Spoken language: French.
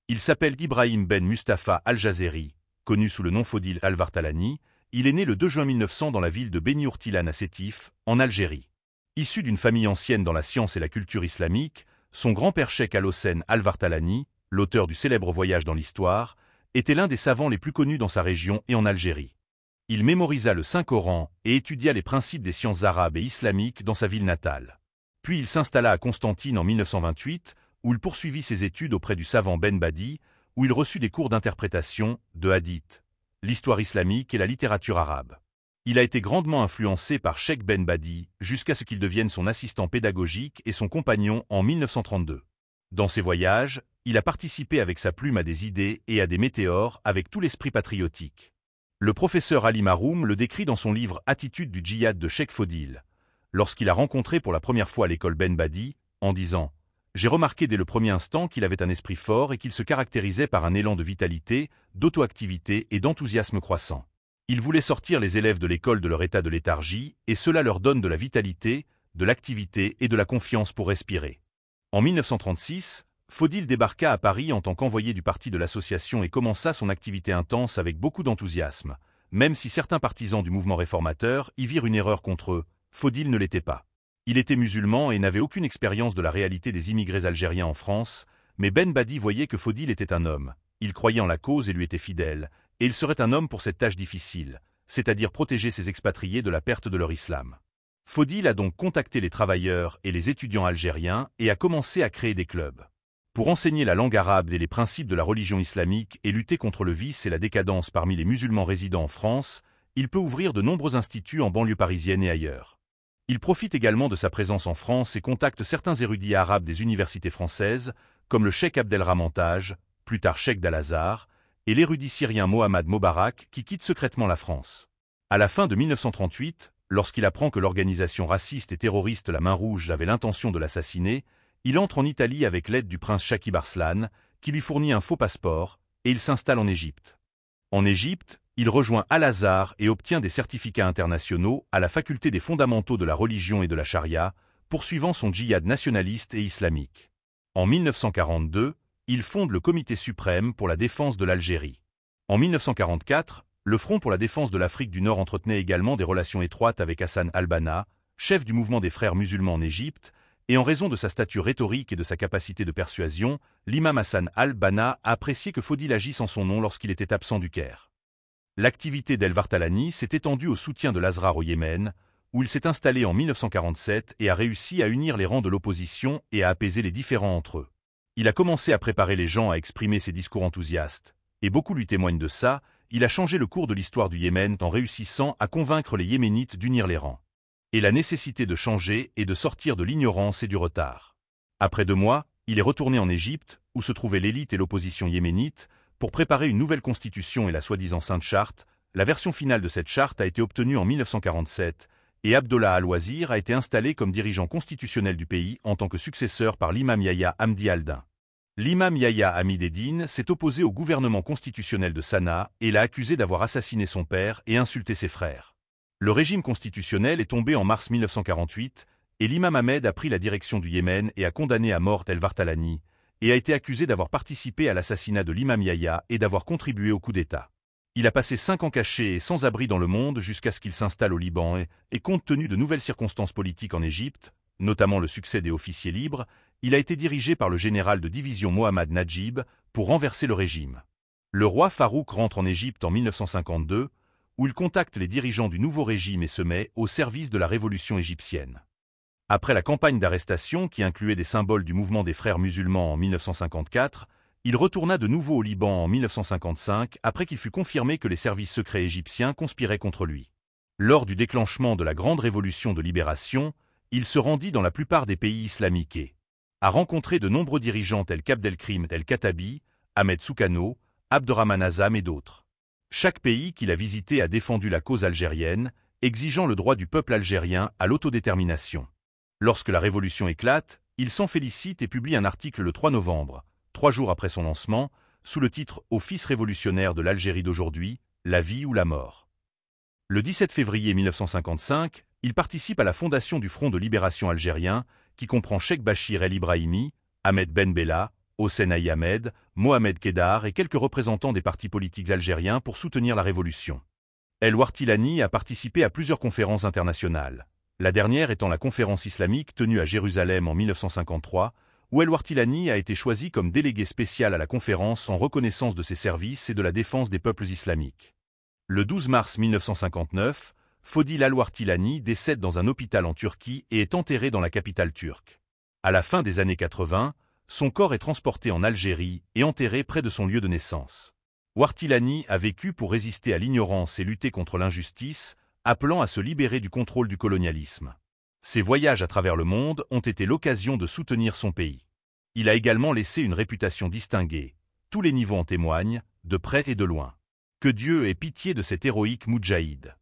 Il s'appelle Ibrahim Ben Mustafa Al-Jazeri, connu sous le nom Fodil Al-Vartalani. Il est né le 2 juin 1900 dans la ville de Beni Ourtilan à Sétif, en Algérie. Issu d'une famille ancienne dans la science et la culture islamique, son grand-père Cheikh Al-Hossein Al-Vartalani, l'auteur du célèbre Voyage dans l'histoire, était l'un des savants les plus connus dans sa région et en Algérie. Il mémorisa le Saint-Coran et étudia les principes des sciences arabes et islamiques dans sa ville natale. Puis il s'installa à Constantine en 1928, où il poursuivit ses études auprès du savant Ben Badi, où il reçut des cours d'interprétation, de hadith, l'histoire islamique et la littérature arabe. Il a été grandement influencé par Cheikh Ben Badi jusqu'à ce qu'il devienne son assistant pédagogique et son compagnon en 1932. Dans ses voyages, il a participé avec sa plume à des idées et à des météores avec tout l'esprit patriotique. Le professeur Ali Maroum le décrit dans son livre Attitude du djihad de Cheikh Fodil, lorsqu'il a rencontré pour la première fois à l'école Ben Badi, en disant « J'ai remarqué dès le premier instant qu'il avait un esprit fort et qu'il se caractérisait par un élan de vitalité, d'auto-activité et d'enthousiasme croissant. Il voulait sortir les élèves de l'école de leur état de léthargie, et cela leur donne de la vitalité, de l'activité et de la confiance pour respirer. » En 1936, Fodil débarqua à Paris en tant qu'envoyé du parti de l'association et commença son activité intense avec beaucoup d'enthousiasme. Même si certains partisans du mouvement réformateur y virent une erreur contre eux, Fodil ne l'était pas. Il était musulman et n'avait aucune expérience de la réalité des immigrés algériens en France, mais Ben Badi voyait que Fodil était un homme. Il croyait en la cause et lui était fidèle, et il serait un homme pour cette tâche difficile, c'est-à-dire protéger ses expatriés de la perte de leur islam. Fodil a donc contacté les travailleurs et les étudiants algériens et a commencé à créer des clubs. Pour enseigner la langue arabe et les principes de la religion islamique et lutter contre le vice et la décadence parmi les musulmans résidant en France, il peut ouvrir de nombreux instituts en banlieue parisienne et ailleurs. Il profite également de sa présence en France et contacte certains érudits arabes des universités françaises, comme le cheikh Abdelrahman Taj, plus tard cheikh d'Al-Azhar, et l'érudit syrien Mohammad Mobarak qui quitte secrètement la France. À la fin de 1938, lorsqu'il apprend que l'organisation raciste et terroriste La Main Rouge avait l'intention de l'assassiner, il entre en Italie avec l'aide du prince Shakib Arslan, qui lui fournit un faux passeport, et il s'installe en Égypte. En Égypte, il rejoint Al-Azhar et obtient des certificats internationaux à la faculté des fondamentaux de la religion et de la charia, poursuivant son djihad nationaliste et islamique. En 1942, il fonde le Comité suprême pour la défense de l'Algérie. En 1944, le Front pour la défense de l'Afrique du Nord entretenait également des relations étroites avec Hassan al-Banna, chef du mouvement des frères musulmans en Égypte, et en raison de sa stature rhétorique et de sa capacité de persuasion, l'imam Hassan al-Banna a apprécié que Fodil agisse en son nom lorsqu'il était absent du Caire. L'activité d'El-Vartalani s'est étendue au soutien de l'Azrar au Yémen, où il s'est installé en 1947 et a réussi à unir les rangs de l'opposition et à apaiser les différends entre eux. Il a commencé à préparer les gens à exprimer ses discours enthousiastes, et beaucoup lui témoignent de ça. Il a changé le cours de l'histoire du Yémen en réussissant à convaincre les Yéménites d'unir les rangs. Et la nécessité de changer et de sortir de l'ignorance et du retard. Après 2 mois, il est retourné en Égypte, où se trouvaient l'élite et l'opposition yéménite, pour préparer une nouvelle constitution et la soi-disant Sainte Charte. La version finale de cette charte a été obtenue en 1947, et Abdollah Al-Wazir a été installé comme dirigeant constitutionnel du pays en tant que successeur par l'imam Yahya Hamdi al-Din. L'imam Yahya Hamid Eddine s'est opposé au gouvernement constitutionnel de Sanaa et l'a accusé d'avoir assassiné son père et insulté ses frères. Le régime constitutionnel est tombé en mars 1948 et l'imam Ahmed a pris la direction du Yémen et a condamné à mort El-Vartalani et a été accusé d'avoir participé à l'assassinat de l'imam Yahya et d'avoir contribué au coup d'État. Il a passé 5 ans caché et sans abri dans le monde jusqu'à ce qu'il s'installe au Liban et compte tenu de nouvelles circonstances politiques en Égypte, notamment le succès des officiers libres, il a été dirigé par le général de division Mohammad Najib pour renverser le régime. Le roi Farouk rentre en Égypte en 1952, où il contacte les dirigeants du nouveau régime et se met au service de la révolution égyptienne. Après la campagne d'arrestation qui incluait des symboles du mouvement des frères musulmans en 1954, il retourna de nouveau au Liban en 1955 après qu'il fut confirmé que les services secrets égyptiens conspiraient contre lui. Lors du déclenchement de la Grande Révolution de Libération, il se rendit dans la plupart des pays islamiques et a rencontré de nombreux dirigeants tels qu'Abdelkrim el-Khattabi, Ahmed Soukano, Abderrahman Azam et d'autres. Chaque pays qu'il a visité a défendu la cause algérienne, exigeant le droit du peuple algérien à l'autodétermination. Lorsque la révolution éclate, il s'en félicite et publie un article le 3 novembre, 3 jours après son lancement, sous le titre « Aux fils révolutionnaires de l'Algérie d'aujourd'hui, la vie ou la mort ». Le 17 février 1955, il participe à la fondation du Front de libération algérien, qui comprend Cheikh Bachir el-Ibrahimi, Ahmed Ben Bella, Hossein Ahmed, Mohamed Kedar et quelques représentants des partis politiques algériens pour soutenir la révolution. El Wartilani a participé à plusieurs conférences internationales, la dernière étant la conférence islamique tenue à Jérusalem en 1953, où El Wartilani a été choisi comme délégué spécial à la conférence en reconnaissance de ses services et de la défense des peuples islamiques. Le 12 mars 1959, Fodil Al-Wartilani décède dans un hôpital en Turquie et est enterré dans la capitale turque. À la fin des années 80, son corps est transporté en Algérie et enterré près de son lieu de naissance. Wartilani a vécu pour résister à l'ignorance et lutter contre l'injustice, appelant à se libérer du contrôle du colonialisme. Ses voyages à travers le monde ont été l'occasion de soutenir son pays. Il a également laissé une réputation distinguée, tous les niveaux en témoignent, de près et de loin. Que Dieu ait pitié de cet héroïque moudjahid.